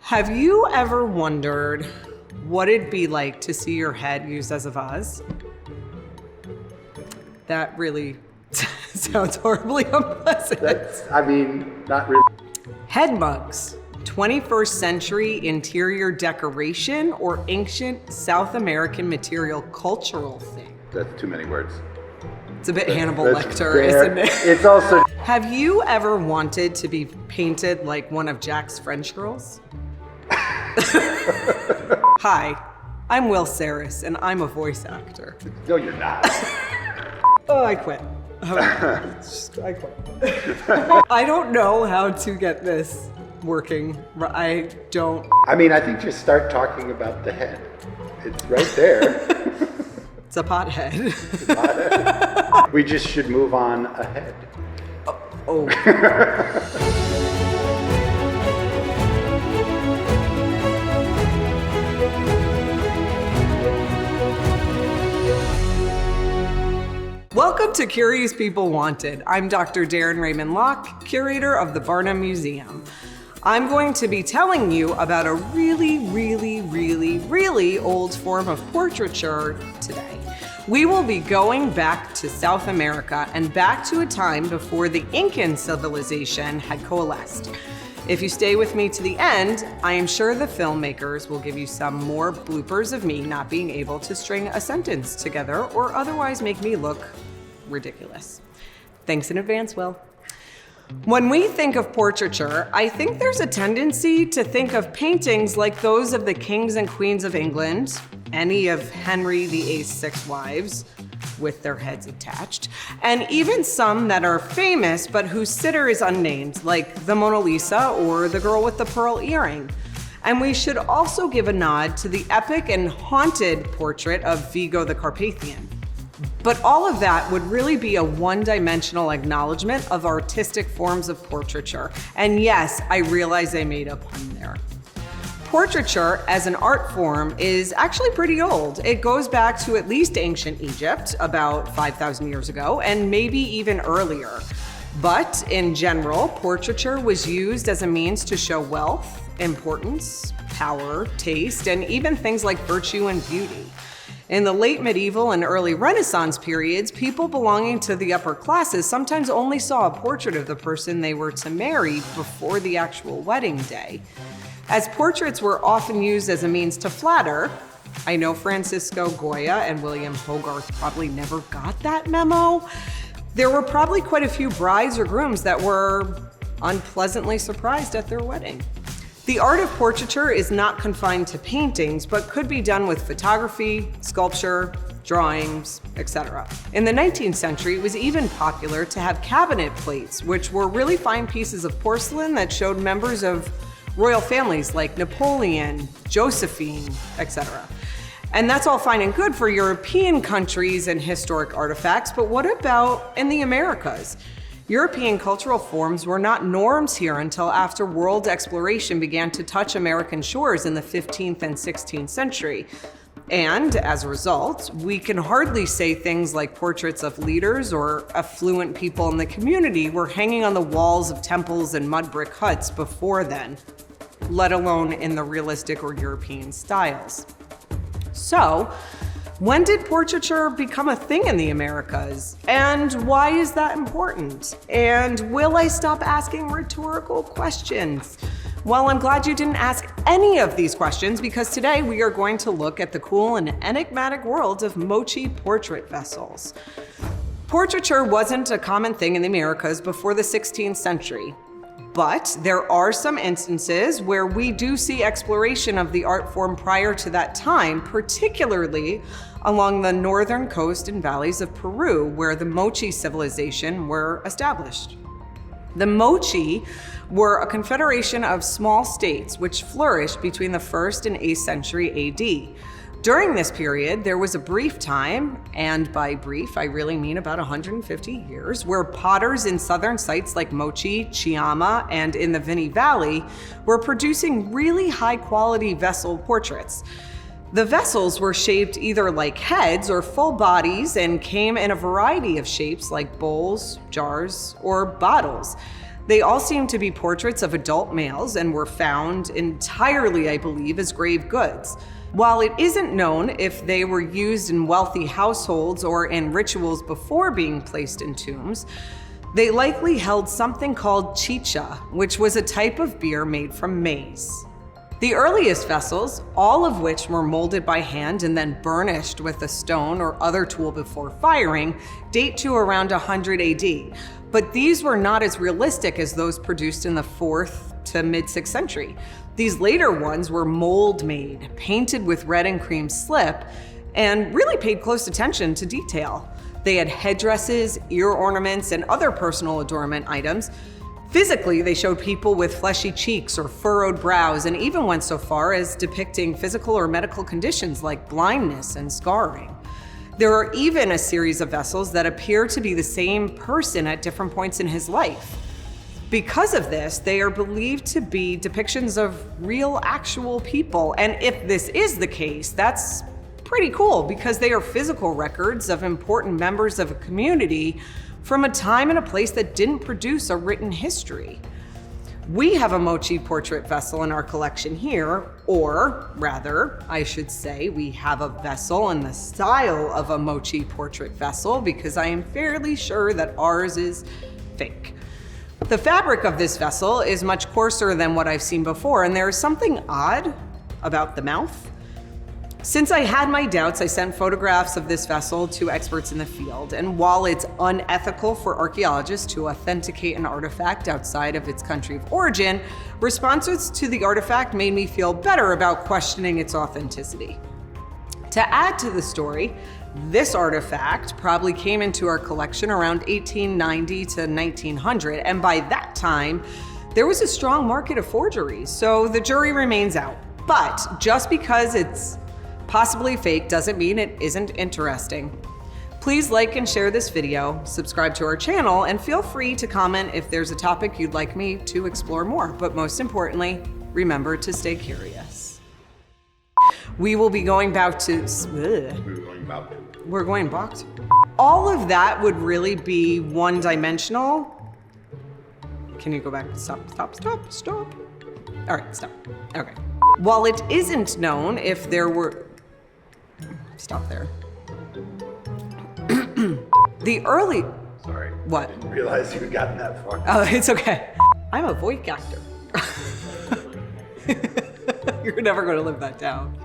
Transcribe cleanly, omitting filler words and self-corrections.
Have you ever wondered what it'd be like to see your head used as a vase? That really sounds horribly unpleasant. Not really. Head mugs, 21st century interior decoration or ancient South American material cultural thing? That's too many words. It's a bit Hannibal Lecter, isn't it? It's also... Have you ever wanted to be painted like one of Jack's French girls? Hi, I'm Will Saris, and I'm a voice actor. No, you're not. Oh, I quit. I quit. I don't know how to get this working. I don't. I think just start talking about the head. It's right there. It's a pothead. We just should move on ahead. Oh. Welcome to Curious People Wanted. I'm Dr. Daryn Reyman-Lock, curator of the Barnum Museum. I'm going to be telling you about a really old form of portraiture today. We will be going back to South America and back to a time before the Incan civilization had coalesced. If you stay with me to the end, I am sure the filmmakers will give you some more bloopers of me not being able to string a sentence together or otherwise make me look ridiculous. Thanks in advance, Will. When we think of portraiture, I think there's a tendency to think of paintings like those of the kings and queens of England, any of Henry VIII's 6 wives with their heads attached, and even some that are famous but whose sitter is unnamed, like the Mona Lisa or the girl with the pearl earring. And we should also give a nod to the epic and haunted portrait of Vigo the Carpathian. But all of that would really be a one-dimensional acknowledgement of artistic forms of portraiture. And yes, I realize I made a pun there. Portraiture as an art form is actually pretty old. It goes back to at least ancient Egypt, about 5,000 years ago, and maybe even earlier. But in general, portraiture was used as a means to show wealth, importance, power, taste, and even things like virtue and beauty. In the late medieval and early Renaissance periods, people belonging to the upper classes sometimes only saw a portrait of the person they were to marry before the actual wedding day. As portraits were often used as a means to flatter, I know Francisco Goya and William Hogarth probably never got that memo. There were probably quite a few brides or grooms that were unpleasantly surprised at their wedding. The art of portraiture is not confined to paintings, but could be done with photography, sculpture, drawings, etc. In the 19th century, it was even popular to have cabinet plates, which were really fine pieces of porcelain that showed members of royal families like Napoleon, Josephine, etc. And that's all fine and good for European countries and historic artifacts, but what about in the Americas? European cultural forms were not norms here until after world exploration began to touch American shores in the 15th and 16th century. And as a result, we can hardly say things like portraits of leaders or affluent people in the community were hanging on the walls of temples and mud brick huts before then, let alone in the realistic or European styles. So, when did portraiture become a thing in the Americas? And why is that important? And will I stop asking rhetorical questions? Well, I'm glad you didn't ask any of these questions because today we are going to look at the cool and enigmatic world of Moche portrait vessels. Portraiture wasn't a common thing in the Americas before the 16th century. But there are some instances where we do see exploration of the art form prior to that time, particularly along the northern coast and valleys of Peru, where the Moche civilization were established. The Moche were a confederation of small states which flourished between the 1st and 8th century AD. During this period, there was a brief time, and by brief, I really mean about 150 years, where potters in southern sites like Moche, Chiama, and in the Vinny Valley were producing really high-quality vessel portraits. The vessels were shaped either like heads or full bodies and came in a variety of shapes like bowls, jars, or bottles. They all seem to be portraits of adult males and were found entirely, I believe, as grave goods. While it isn't known if they were used in wealthy households or in rituals before being placed in tombs, they likely held something called chicha, which was a type of beer made from maize. The earliest vessels, all of which were molded by hand and then burnished with a stone or other tool before firing, date to around 100 AD. But these were not as realistic as those produced in the 4th to mid-6th century. These later ones were mold-made, painted with red and cream slip, and really paid close attention to detail. They had headdresses, ear ornaments, and other personal adornment items. Physically, they showed people with fleshy cheeks or furrowed brows, and even went so far as depicting physical or medical conditions like blindness and scarring. There are even a series of vessels that appear to be the same person at different points in his life. Because of this, they are believed to be depictions of real, actual people. And if this is the case, that's pretty cool because they are physical records of important members of a community from a time and a place that didn't produce a written history. We have a Moche portrait vessel in our collection here, or rather, I should say, we have a vessel in the style of a Moche portrait vessel because I am fairly sure that ours is fake. The fabric of this vessel is much coarser than what I've seen before, and there is something odd about the mouth. Since I had my doubts, I sent photographs of this vessel to experts in the field, and while it's unethical for archaeologists to authenticate an artifact outside of its country of origin, responses to the artifact made me feel better about questioning its authenticity. To add to the story, this artifact probably came into our collection around 1890 to 1900, and by that time, there was a strong market of forgeries, so the jury remains out. But just because it's possibly fake doesn't mean it isn't interesting. Please like and share this video, subscribe to our channel, and feel free to comment if there's a topic you'd like me to explore more. But most importantly, remember to stay curious. We will be going back to... We're going back to... All of that would really be one-dimensional. Can you go back? Stop. All right, stop. Okay. While it isn't known if there were... Stop there. The early... Sorry. What? I didn't realize you had gotten that far. Oh, it's okay. I'm a voice actor. You're never going to live that down.